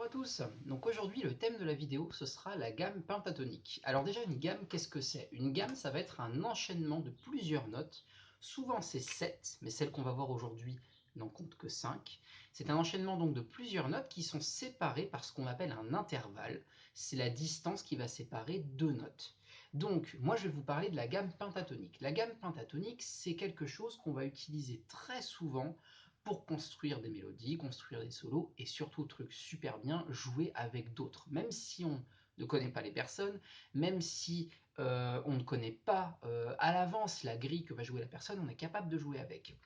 à tous. Donc aujourd'hui le thème de la vidéo ce sera la gamme pentatonique. Alors déjà une gamme, qu'est-ce que c'est? Une gamme, ça va être un enchaînement de plusieurs notes. Souvent c'est 7, mais celle qu'on va voir aujourd'hui n'en compte que 5. C'est un enchaînement donc de plusieurs notes qui sont séparées par ce qu'on appelle un intervalle. C'est la distance qui va séparer deux notes. Donc moi je vais vous parler de la gamme pentatonique. La gamme pentatonique, c'est quelque chose qu'on va utiliser très souvent pour construire des mélodies, construire des solos et surtout, truc super bien, jouer avec d'autres. Même si on ne connaît pas les personnes, même si on ne connaît pas à l'avance la grille que va jouer la personne, on est capable de jouer avec.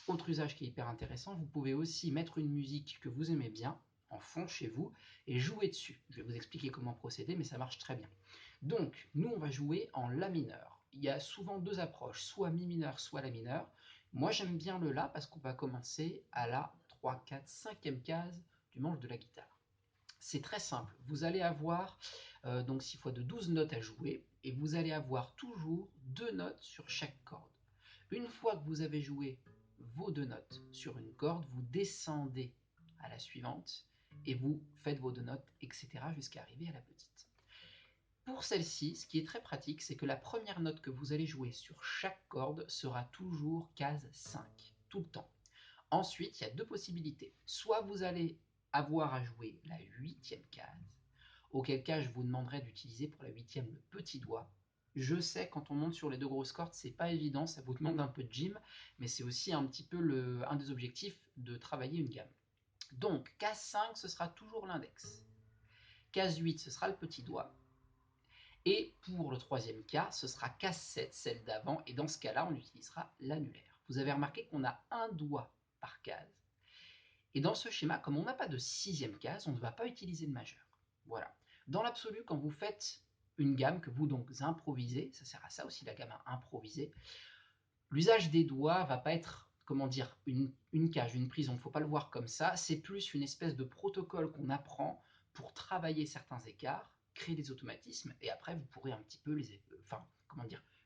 Autre usage qui est hyper intéressant, vous pouvez aussi mettre une musique que vous aimez bien en fond chez vous et jouer dessus. Je vais vous expliquer comment procéder, mais ça marche très bien. Donc, nous, on va jouer en La mineur. Il y a souvent deux approches, soit Mi mineur, soit La mineur. Moi, j'aime bien le La parce qu'on va commencer à la 3, 4, 5e case du manche de la guitare. C'est très simple. Vous allez avoir donc 6 fois de 12 notes à jouer et vous allez avoir toujours deux notes sur chaque corde. Une fois que vous avez joué vos deux notes sur une corde, vous descendez à la suivante et vous faites vos deux notes, etc. jusqu'à arriver à la petite. Pour celle-ci, ce qui est très pratique, c'est que la première note que vous allez jouer sur chaque corde sera toujours case 5, tout le temps. Ensuite, il y a deux possibilités. Soit vous allez avoir à jouer la 8e case, auquel cas je vous demanderai d'utiliser pour la 8e le petit doigt. Je sais, quand on monte sur les deux grosses cordes, c'est pas évident, ça vous demande un peu de gym, mais c'est aussi un petit peu un des objectifs de travailler une gamme. Donc, case 5, ce sera toujours l'index. Case 8, ce sera le petit doigt. Et pour le troisième cas, ce sera case 7, celle d'avant, et dans ce cas-là, on utilisera l'annulaire. Vous avez remarqué qu'on a un doigt par case. Et dans ce schéma, comme on n'a pas de 6e case, on ne va pas utiliser le majeur. Voilà. Dans l'absolu, quand vous faites une gamme que vous donc improvisez, ça sert à ça aussi la gamme à improviser, l'usage des doigts va pas être, comment dire, une cage, une prison, il ne faut pas le voir comme ça, c'est plus une espèce de protocole qu'on apprend pour travailler certains écarts, créer des automatismes, et après vous pourrez un petit peu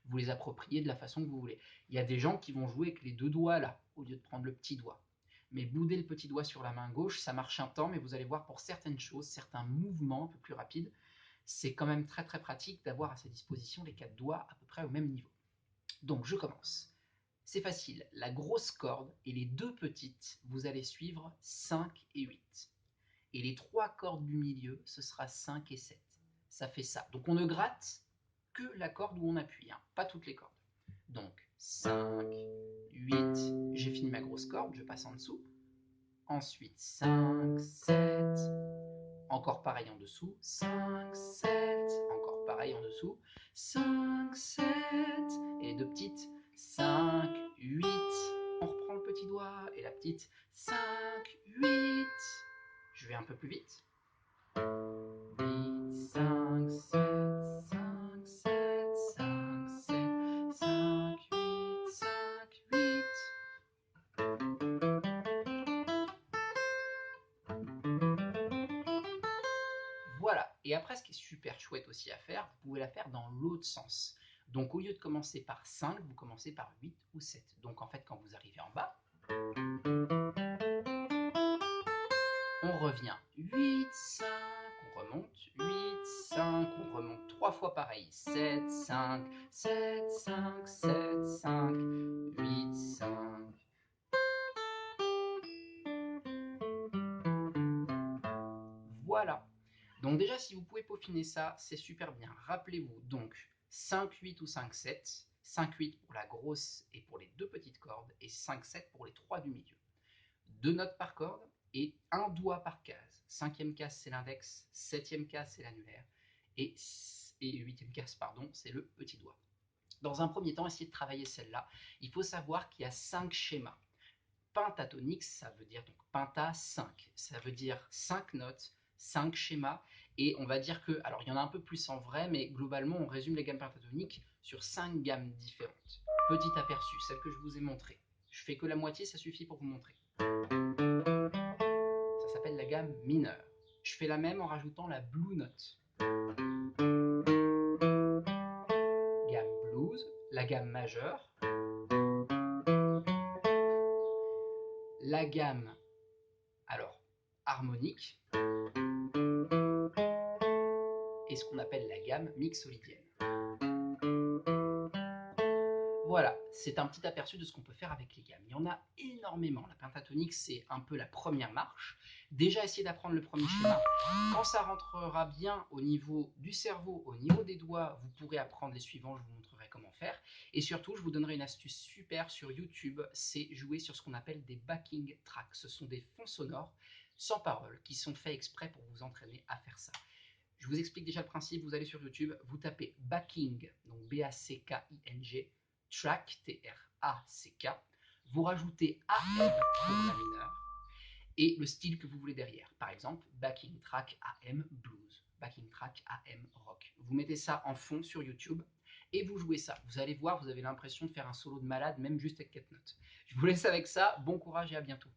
vous les approprier de la façon que vous voulez. Il y a des gens qui vont jouer avec les deux doigts là, au lieu de prendre le petit doigt. Mais bouder le petit doigt sur la main gauche, ça marche un temps, mais vous allez voir pour certaines choses, certains mouvements un peu plus rapides, c'est quand même très très pratique d'avoir à sa disposition les quatre doigts à peu près au même niveau. Donc je commence. C'est facile, la grosse corde et les deux petites, vous allez suivre 5 et 8. Et les trois cordes du milieu, ce sera 5 et 7. Ça fait ça. Donc on ne gratte que la corde où on appuie, hein, pas toutes les cordes. Donc 5, 8, j'ai fini ma grosse corde, je passe en dessous. Ensuite 5, 7, encore pareil en dessous, 5, 7, encore pareil en dessous, 5, 7, et les deux petites, 5, 8, on reprend le petit doigt, et la petite, 5, 8, je vais un peu plus vite, 8, 5, 7, 5, 7, 5, 7, 5, 8, 5, 8. Voilà, et après ce qui est super chouette aussi à faire, vous pouvez la faire dans l'autre sens. Donc au lieu de commencer par 5, vous commencez par 8 ou 7. Donc en fait quand vous arrivez en bas, on revient 8, 5, on remonte, 8, 5, on remonte 3 fois pareil, 7, 5, 7, 5, 7, 5, 8, 5. Voilà. Donc déjà, si vous pouvez peaufiner ça, c'est super bien. Rappelez-vous, donc 5, 8 ou 5, 7. 5, 8 pour la grosse et pour les deux petites cordes, et 5, 7 pour les trois du milieu. Deux notes par corde et un doigt par case. 5e case, c'est l'index, 7e case, c'est l'annulaire, et 8e case, pardon, c'est le petit doigt. Dans un premier temps, essayez de travailler celle-là. Il faut savoir qu'il y a 5 schémas. Pentatonique, ça veut dire donc penta 5. Ça veut dire 5 notes, 5 schémas. Et on va dire que, alors il y en a un peu plus en vrai, mais globalement, on résume les gammes pentatoniques sur 5 gammes différentes. Petit aperçu, celle que je vous ai montrée. Je fais que la moitié, ça suffit pour vous montrer. Ça s'appelle la gamme mineure. Je fais la même en rajoutant la blue note. Gamme blues, la gamme majeure, la gamme alors harmonique, et ce qu'on appelle la gamme mixolydienne. Voilà, c'est un petit aperçu de ce qu'on peut faire avec les gammes. Il y en a énormément. La pentatonique, c'est un peu la première marche. Déjà, essayez d'apprendre le premier schéma. Quand ça rentrera bien au niveau du cerveau, au niveau des doigts, vous pourrez apprendre les suivants. Je vous montrerai comment faire. Et surtout, je vous donnerai une astuce super sur YouTube. C'est jouer sur ce qu'on appelle des backing tracks. Ce sont des fonds sonores sans parole qui sont faits exprès pour vous entraîner à faire ça. Je vous explique déjà le principe. Vous allez sur YouTube, vous tapez backing, donc B-A-C-K-I-N-G, track, T-R-A-C-K, vous rajoutez AM pour la mineure et le style que vous voulez derrière. Par exemple, backing track AM blues, backing track AM rock. Vous mettez ça en fond sur YouTube et vous jouez ça. Vous allez voir, vous avez l'impression de faire un solo de malade, même juste avec 4 notes. Je vous laisse avec ça. Bon courage et à bientôt.